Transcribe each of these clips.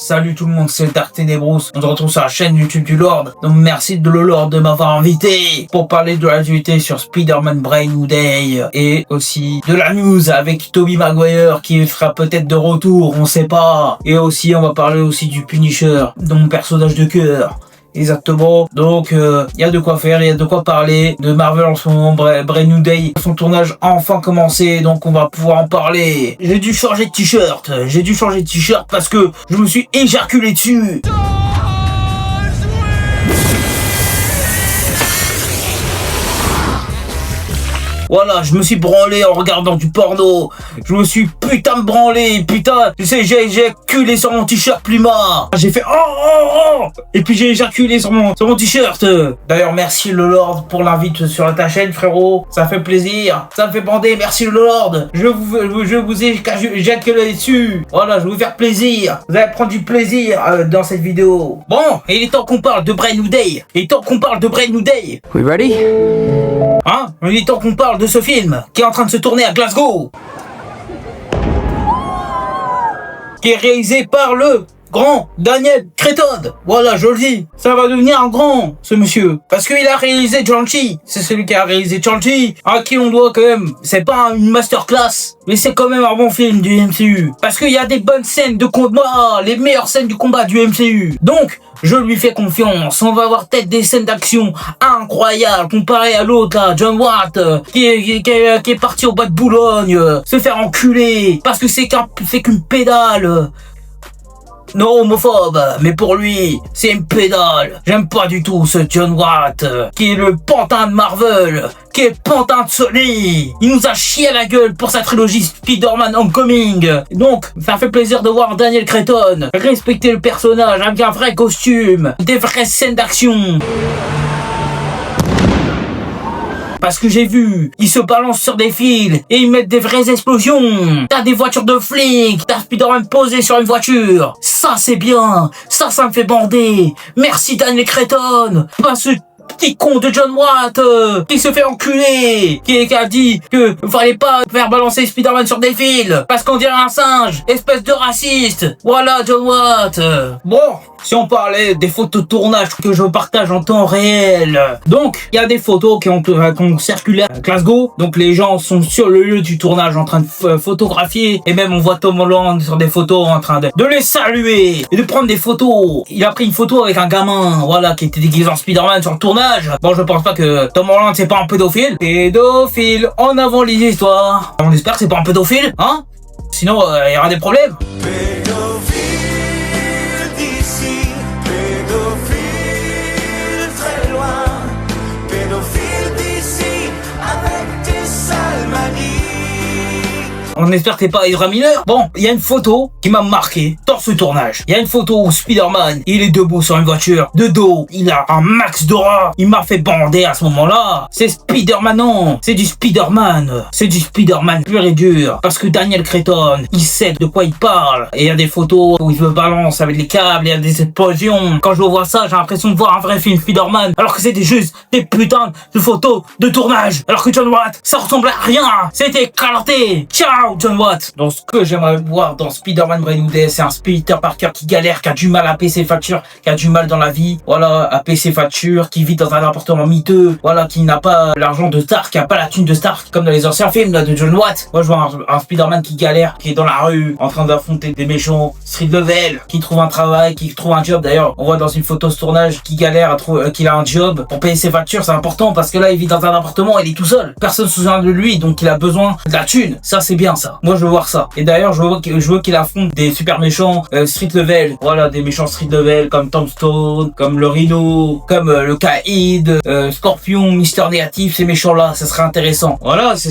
Salut tout le monde, c'est Dark Tenebrous. On se retrouve sur la chaîne YouTube du Lord. Donc merci de le Lord de m'avoir invité pour parler de l'actualité sur Spider-Man Brand New Day et aussi de la news avec Tobey Maguire qui sera peut-être de retour, on sait pas. Et aussi on va parler aussi du Punisher, de mon personnage de cœur. Exactement, donc il y a de quoi faire, il y a de quoi parler de Marvel en ce moment. Brand New Day, son tournage a enfin commencé, donc on va pouvoir en parler. J'ai dû changer de t-shirt, parce que je me suis éjaculé dessus. Voilà, je me suis branlé en regardant du porno. Je me suis putain de branlé, putain. Tu sais, j'ai éjaculé sur mon t-shirt Pluma. J'ai fait oh. Et puis j'ai éjaculé sur mon t-shirt. D'ailleurs, merci le Lord pour l'invite sur ta chaîne, frérot. Ça fait plaisir. Ça me fait bander. Merci le Lord. Je vous ai éjaculé dessus. Voilà, je vais vous faire plaisir. Vous allez prendre du plaisir dans cette vidéo. Bon, il est temps qu'on parle de Brand New Day. We ready? Hein? Il est temps qu'on parle de ce film qui est en train de se tourner à Glasgow, qui est réalisé par le grand Daniel Cretton. Voilà, je le dis. Ça va devenir un grand, ce monsieur. Parce qu'il a réalisé Shang-Chi. C'est celui qui a réalisé Shang-Chi, à qui on doit quand même. C'est pas une masterclass, mais c'est quand même un bon film du MCU. Parce qu'il y a des bonnes scènes de combat, les meilleures scènes du combat du MCU. Donc, je lui fais confiance. On va avoir peut-être des scènes d'action incroyables comparé à l'autre là, John Watt, qui est parti au bois de Boulogne, se faire enculer parce que c'est qu'une pédale. Non homophobe, mais pour lui, c'est une pédale. J'aime pas du tout ce John Watt, qui est le pantin de Marvel, qui est pantin de Sony. Il nous a chié à la gueule pour sa trilogie Spider-Man Homecoming. Donc, ça fait plaisir de voir Daniel Cretton respecter le personnage avec un vrai costume, des vraies scènes d'action. Parce que j'ai vu, ils se balancent sur des fils et ils mettent des vraies explosions. T'as des voitures de flics, t'as Spider-Man posé sur une voiture. Ça c'est bien, ça me fait bander. Merci Daniel Cretton. Pas ce petit con de John Watt qui se fait enculer, qui a dit que fallait pas faire balancer Spider-Man sur des fils parce qu'on dirait un singe, espèce de raciste. Voilà John Watt. Bon, si on parlait des photos de tournage que je partage en temps réel, donc il y a des photos qui ont circulé à Glasgow. Donc les gens sont sur le lieu du tournage en train de photographier, et même on voit Tom Holland sur des photos en train de les saluer et de prendre des photos. Il a pris une photo avec un gamin, voilà, qui était déguisé en Spider-Man sur le tournage. Bon, je pense pas que Tom Holland c'est pas un pédophile. Pédophile, en avant les histoires. On espère que c'est pas un pédophile, hein? Sinon il y aura des problèmes. On espère que t'es pas Ezra Miller. Bon, il y a une photo qui m'a marqué dans ce tournage. Il y a une photo où Spider-Man, il est debout sur une voiture. De dos, il a un max d'aura. Il m'a fait bander à ce moment-là. C'est Spider-Man, non. C'est du Spider-Man. C'est du Spider-Man pur et dur. Parce que Daniel Cretton, il sait de quoi il parle. Et il y a des photos où il se balance avec les câbles, il y a des explosions. Quand je vois ça, j'ai l'impression de voir un vrai film Spider-Man. Alors que c'était juste des putains de photos de tournage. Alors que John Watt, ça ressemblait à rien. C'était éclaté. Ciao John Watt. Donc ce que j'aimerais voir dans Spider-Man Brand New Day, c'est un Peter Parker qui galère, qui a du mal à payer ses factures, qui a du mal dans la vie, voilà, à payer ses factures, qui vit dans un appartement miteux, voilà, qui n'a pas l'argent de Stark, qui a pas la thune de Stark, comme dans les anciens films là, de John Watt. Moi je vois un Spider-Man qui galère, qui est dans la rue, en train d'affronter des méchants, street level, qui trouve un travail, qui trouve un job. D'ailleurs, on voit dans une photo de tournage qu'il galère à trouver, qu'il a un job pour payer ses factures. C'est important parce que là il vit dans un appartement, il est tout seul, personne se souvient de lui, donc il a besoin de la thune. Ça c'est bien ça. Moi je veux voir ça. Et d'ailleurs je veux qu'il affronte des super méchants street level. Voilà, des méchants street level comme Tombstone, comme le Rhino, comme le Kaïd, Scorpion, Mister Négatif. Ces méchants là, ça serait intéressant. Voilà, ce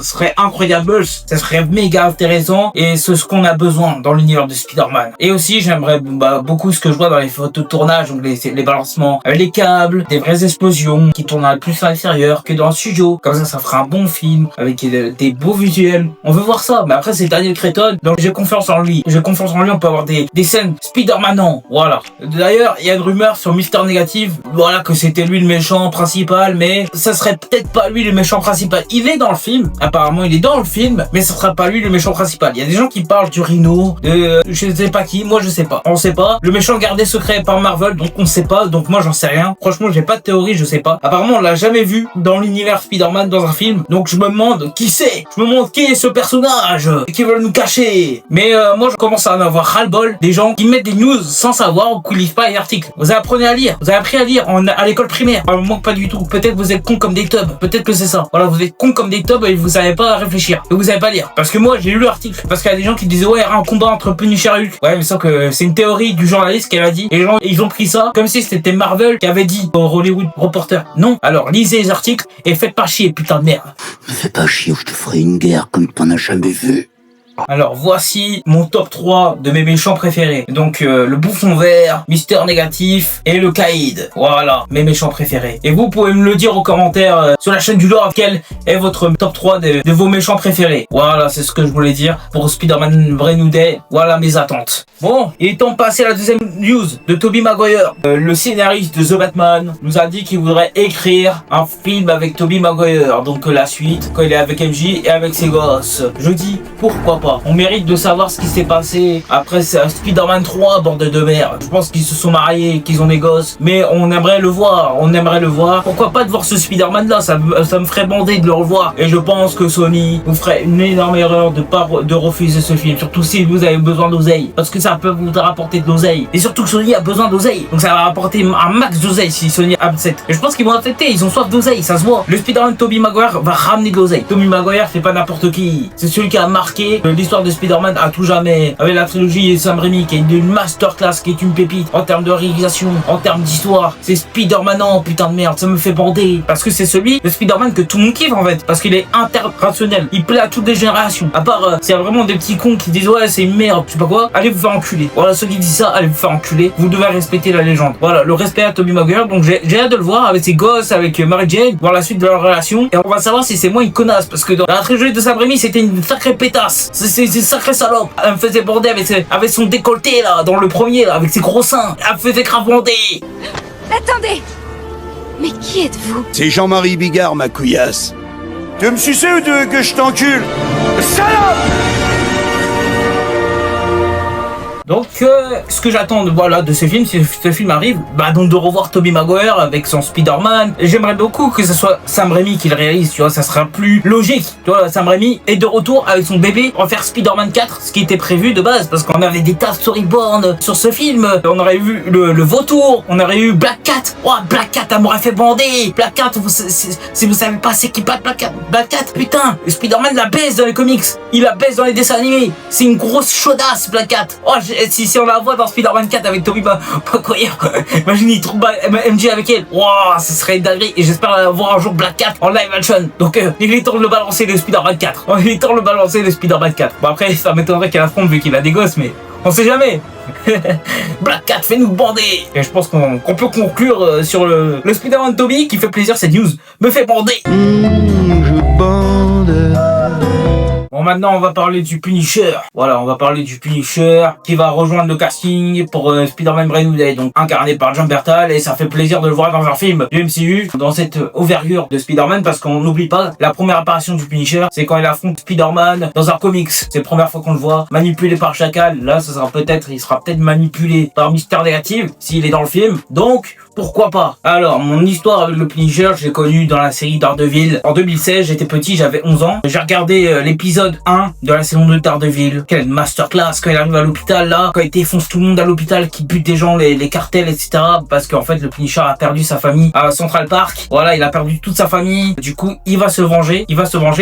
serait incroyable, ça serait méga intéressant, et c'est ce qu'on a besoin dans l'univers de Spider-Man. Et aussi j'aimerais beaucoup ce que je vois dans les photos de tournage, donc les balancements, les câbles, des vraies explosions qui tournent plus à l'extérieur que dans le studio. Comme ça fera un bon film avec des beaux visuels. On veut voir ça. Mais après, c'est Daniel Cretton, donc j'ai confiance en lui. J'ai confiance en lui, on peut avoir des scènes Spider-Man, voilà. D'ailleurs, il y a une rumeur sur Mister Négatif, voilà, que c'était lui le méchant principal, mais ça serait peut-être pas lui le méchant principal. Il est dans le film, apparemment il est dans le film, mais ça sera pas lui le méchant principal. Il y a des gens qui parlent du Rhino, de je sais pas qui, moi je sais pas. On sait pas. Le méchant gardé secret par Marvel, donc on sait pas, donc moi j'en sais rien. Franchement, j'ai pas de théorie, je sais pas. Apparemment, on l'a jamais vu dans l'univers Spider-Man dans un film, donc je me demande qui c'est. Je me demande qui est ce personnage qui veulent nous cacher. Mais moi je commence à en avoir ras-le-bol des gens qui mettent des news sans savoir ou qui lisent pas les articles. Vous apprenez à lire, vous avez appris à lire à l'école primaire. Moi pas du tout. Peut-être vous êtes cons comme des tubs. Peut-être que c'est ça. Voilà, vous êtes cons comme des tubs et vous savez pas réfléchir. Et vous savez pas lire. Parce que moi j'ai lu l'article. Parce qu'il y a des gens qui disaient ouais, il y aura un combat entre Punisher et Hulk. Ouais, mais sauf que c'est une théorie du journaliste qu'elle a dit. Et les gens ils ont pris ça comme si c'était Marvel qui avait dit au Hollywood Reporter. Non. Alors lisez les articles et faites pas chier, putain de merde. Me fais pas chier ou je te ferai une guerre comme t'en as jamais vu. Alors voici mon top 3 de mes méchants préférés. Donc le Bouffon Vert, Mister Négatif et le Caïd. Voilà, mes méchants préférés. Et vous pouvez me le dire en commentaire sur la chaîne du Lore, quel est votre top 3 de vos méchants préférés. Voilà, c'est ce que je voulais dire pour Spider-Man Brand New Day. Voilà mes attentes. Bon, il est temps de passer à la deuxième news de Tobey Maguire. Le scénariste de The Batman nous a dit qu'il voudrait écrire un film avec Tobey Maguire. Donc la suite, quand il est avec MJ et avec ses gosses. Je dis pourquoi pas. On mérite de savoir ce qui s'est passé après Spider-Man 3, bordel de merde. Je pense qu'ils se sont mariés, qu'ils ont des gosses, mais on aimerait le voir, Pourquoi pas de voir ce Spider-Man là, ça me ferait bander de le revoir. Et je pense que Sony vous ferait une énorme erreur de refuser ce film, surtout si vous avez besoin d'oseille, parce que ça peut vous rapporter de l'oseille. Et surtout que Sony a besoin d'oseille, donc ça va rapporter un max d'oseille si Sony accepte. Et je pense qu'ils vont accepter, ils ont soif d'oseille, ça se voit. Le Spider-Man Tobey Maguire va ramener de l'oseille. Tobey Maguire c'est pas n'importe qui, c'est celui qui a marqué l'histoire de Spider-Man à tout jamais, avec la trilogie Sam Raimi qui est une masterclass, qui est une pépite en termes de réalisation, en termes d'histoire. C'est Spider-Man, putain de merde, ça me fait bander, parce que c'est celui de Spider-Man que tout le monde kiffe en fait, parce qu'il est interrationnel, il plaît à toutes les générations. À part s'il y a vraiment des petits cons qui disent ouais c'est une merde, je sais pas quoi, allez vous faire enculer. Voilà, ceux qui disent ça, allez vous faire enculer, vous devez respecter la légende. Voilà, le respect à Tobey Maguire. Donc j'ai hâte de le voir avec ses gosses, avec Mary Jane, voir la suite de leur relation, et on va savoir si c'est moins une connasse, parce que dans la trilogie de Sam Raimi c'était une sacrée pétasse, c'est une sacrée salope. Elle me faisait bander avec son décolleté là, dans le premier là, avec ses gros seins, elle me faisait grave bander. Attendez! Mais qui êtes-vous? C'est Jean-Marie Bigard, ma couillasse. Tu veux me sucer ou tu veux que je t'encule? Salope! Donc ce que j'attends de ce film, si ce film arrive, donc de revoir Tobey Maguire avec son Spider-Man. J'aimerais beaucoup que ce soit Sam Raimi qui le réalise, tu vois, ça sera plus logique. Tu vois, Sam Raimi est de retour avec son bébé pour faire Spider-Man 4, ce qui était prévu de base, parce qu'on avait des tas de storyboards sur ce film. On aurait eu le vautour, on aurait eu Black Cat. Oh, Black Cat, elle m'aurait fait bander. Black Cat, si vous savez pas c'est qui Black Cat, putain, Spider-Man la baisse dans les comics, il la baisse dans les dessins animés. C'est une grosse chaudasse, Black Cat. Oh, si on la voit dans Spider-Man 4 avec Tobey Maguire, imagine il trouve MJ avec elle. Wow, ce serait dingue. Et j'espère voir un jour Black Cat en live action. Donc il est temps de le balancer le Spider-Man 4. Il est temps de le balancer le Spider-Man 4. Bon après ça m'étonnerait qu'elle affronte vu qu'il a des gosses, mais on sait jamais. Black Cat fait nous bander. Et je pense qu'on peut conclure sur le Spider-Man Tobey qui fait plaisir. Cette news me fait bander. Je bande. Bon, maintenant, on va parler du Punisher. Voilà, on va parler du Punisher qui va rejoindre le casting pour Spider-Man Brand New Day, donc incarné par Jon Bernthal, et ça fait plaisir de le voir dans un film du MCU, dans cette envergure de Spider-Man, parce qu'on n'oublie pas, la première apparition du Punisher, c'est quand il affronte Spider-Man dans un comics. C'est la première fois qu'on le voit, manipulé par Chacal. Là, il sera peut-être manipulé par Mister Négatif, s'il est dans le film. Donc, pourquoi pas? Alors, mon histoire avec le Punisher, je l'ai connu dans la série Daredevil. En 2016, j'étais petit, j'avais 11 ans. J'ai regardé l'épisode 1 de la saison 2 de Daredevil. Quelle masterclass quand il arrive à l'hôpital là, quand il défonce tout le monde à l'hôpital, qui bute des gens, les cartels, etc. Parce qu'en fait, le Punisher a perdu sa famille à Central Park. Voilà, il a perdu toute sa famille. Du coup, il va se venger.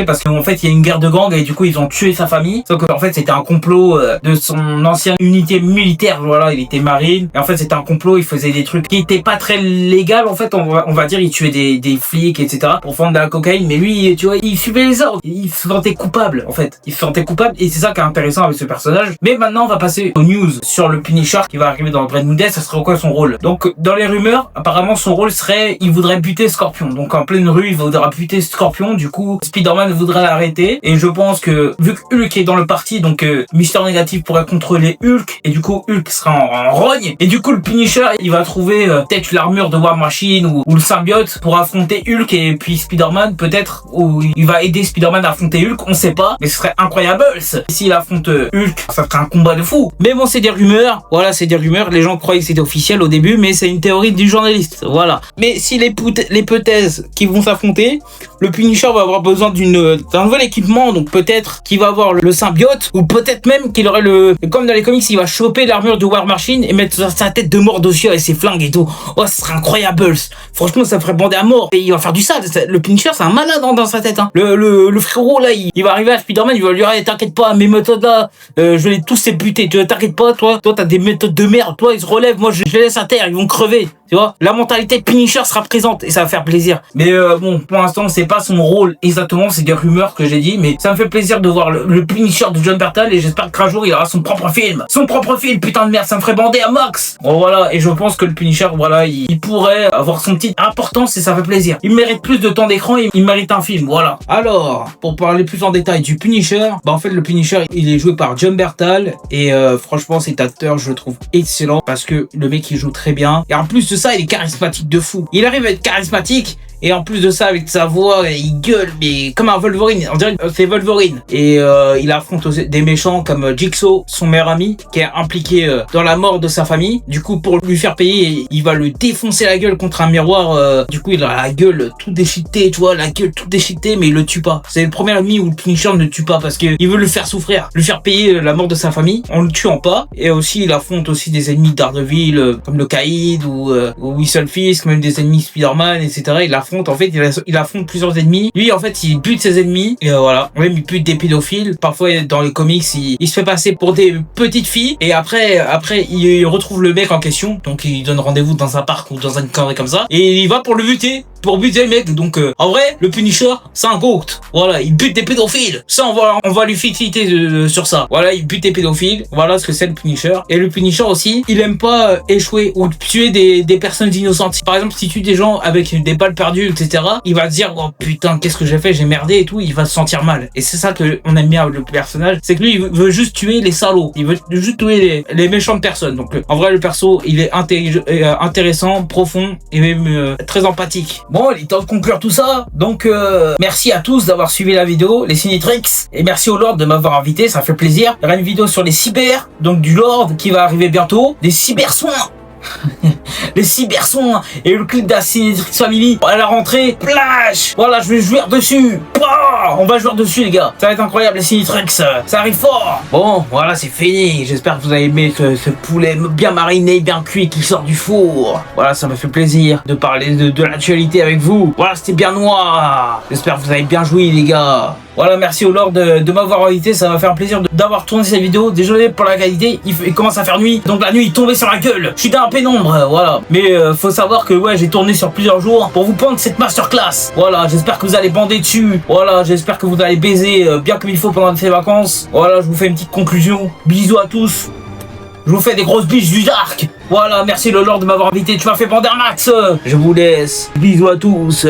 Parce qu'en fait, il y a une guerre de gangs et du coup, ils ont tué sa famille. Sauf qu'en fait, c'était un complot de son ancienne unité militaire. Voilà, il était marine. Et en fait, c'était un complot. Il faisait des trucs qui étaient pas très légal, en fait, on va dire, il tuait des flics, etc. pour vendre de la cocaïne, mais lui, tu vois, il suivait les ordres, il se sentait coupable. en fait. Il se sentait coupable et c'est ça qui est intéressant avec ce personnage. Mais maintenant, on va passer aux news sur le Punisher qui va arriver dans Brand New Day. Ça serait quoi son rôle? Donc, dans les rumeurs, apparemment, son rôle serait, il voudrait buter Scorpion. Donc, en pleine rue, il voudra buter Scorpion. Du coup, Spider-Man voudrait l'arrêter. Et je pense que, vu que Hulk est dans le parti, donc, Mister Négatif pourrait contrôler Hulk. Et du coup, Hulk sera en rogne. Et du coup, le Punisher, il va trouver peut-être l'armure de War Machine ou le symbiote pour affronter Hulk et puis Spider-Man, peut-être, ou il va aider Spider-Man à affronter Hulk, on sait pas, mais ce serait incroyable. S'il affronte Hulk, ça serait un combat de fou. Mais bon, c'est des rumeurs, voilà, c'est des rumeurs, les gens croyaient que c'était officiel au début, mais c'est une théorie du journaliste, voilà. Mais si l'hypothèse qui vont s'affronter, le Punisher va avoir besoin d'un nouvel équipement, donc peut-être qu'il va avoir le symbiote, ou peut-être même qu'il aurait comme dans les comics, il va choper l'armure de War Machine et mettre sa tête de mort dessus avec ses flingues et tout. Oh, ce serait incroyable. Franchement, ça me ferait bander à mort. Et il va faire du sale. Le Punisher, c'est un malade dans sa tête, hein. Le frérot, là, il va arriver à Spider-Man, il va lui dire, t'inquiète pas, mes méthodes là, je vais tous les buter. T'inquiète pas, toi, t'as des méthodes de merde. Toi, ils se relèvent, moi, je les laisse à terre, ils vont crever. Tu vois, la mentalité Punisher sera présente et ça va faire plaisir. Mais bon, pour l'instant, c'est pas son rôle exactement, c'est des rumeurs que j'ai dit, mais ça me fait plaisir de voir le Punisher de Jon Bernthal et j'espère qu'un jour il aura son propre film. Son propre film, putain de merde, ça me ferait bander à max. Bon voilà, et je pense que le Punisher, voilà, il pourrait avoir son petite importance et ça fait plaisir. Il mérite plus de temps d'écran, il mérite un film, voilà. Alors, pour parler plus en détail du Punisher, bah en fait le Punisher, il est joué par Jon Bernthal et franchement cet acteur, je le trouve excellent parce que le mec il joue très bien et en plus de ça, il est charismatique de fou. Il arrive à être charismatique et en plus de ça, avec sa voix, il gueule, mais comme un Wolverine. On dirait que c'est Wolverine. Et il affronte aussi des méchants comme Jigsaw, son meilleur ami, qui est impliqué dans la mort de sa famille. Du coup, pour lui faire payer, il va lui défoncer la gueule contre un miroir. Du coup, il a la gueule tout déchiquetée, tu vois, la gueule toute déchiquetée, mais il le tue pas. C'est le premier ami où le Punisher ne tue pas parce que il veut le faire souffrir, lui faire payer la mort de sa famille en le tuant pas. Et aussi, il affronte aussi des ennemis d'Daredevil comme le Caïd ou Whistle Fisk, même des ennemis Spider-Man, etc. Il affronte, en fait, il affronte plusieurs ennemis. Lui, en fait, il bute ses ennemis. Et voilà. Même, il bute des pédophiles. Parfois, dans les comics, il se fait passer pour des petites filles. Et après, il retrouve le mec en question. Donc, il donne rendez-vous dans un parc ou dans une connerie comme ça. Et il va pour le buter. Pour buter le mec. Donc, en vrai, le Punisher, c'est un goat. Voilà. Il bute des pédophiles. Ça, on va lui féliciter sur ça. Voilà. Il bute des pédophiles. Voilà ce que c'est le Punisher. Et le Punisher aussi, il aime pas échouer ou tuer des personnes innocentes. Par exemple, si tu tues des gens avec des balles perdues, etc., il va se dire, oh putain, qu'est-ce que j'ai fait, j'ai merdé et tout, il va se sentir mal. Et c'est ça que on aime bien avec le personnage, c'est que lui, il veut juste tuer les salauds, il veut juste tuer les méchantes personnes. Donc en vrai, le perso, il est intéressant, profond et même très empathique. Bon, il est temps de conclure tout ça. Donc merci à tous d'avoir suivi la vidéo, les Cinetrix, et merci au Lord de m'avoir invité, ça fait plaisir. Il y aura une vidéo sur les cyber, donc du Lord qui va arriver bientôt, des cybersoins. Les cybersoins et le clip de la Cinetrix Family à la rentrée, plage. Voilà, je vais jouer dessus. On va jouer dessus, les gars. Ça va être incroyable, les Cinetrix. Ça arrive fort. Bon, voilà, c'est fini. J'espère que vous avez aimé ce poulet bien mariné, bien cuit qui sort du four. Voilà, ça m'a fait plaisir de parler de l'actualité avec vous. Voilà, c'était bien noir. J'espère que vous avez bien joui, les gars. Voilà, merci au Lord de m'avoir invité, ça m'a fait un plaisir d'avoir tourné cette vidéo. Désolé pour la qualité, il commence à faire nuit, donc la nuit il tombait sur la gueule. Je suis dans la pénombre, voilà. Mais faut savoir que ouais, j'ai tourné sur plusieurs jours pour vous prendre cette masterclass. Voilà, j'espère que vous allez bander dessus. Voilà, j'espère que vous allez baiser bien comme il faut pendant ces vacances. Voilà, je vous fais une petite conclusion. Bisous à tous. Je vous fais des grosses biches du dark. Voilà, merci le Lord de m'avoir invité. Tu m'as fait bander un max. Je vous laisse. Bisous à tous.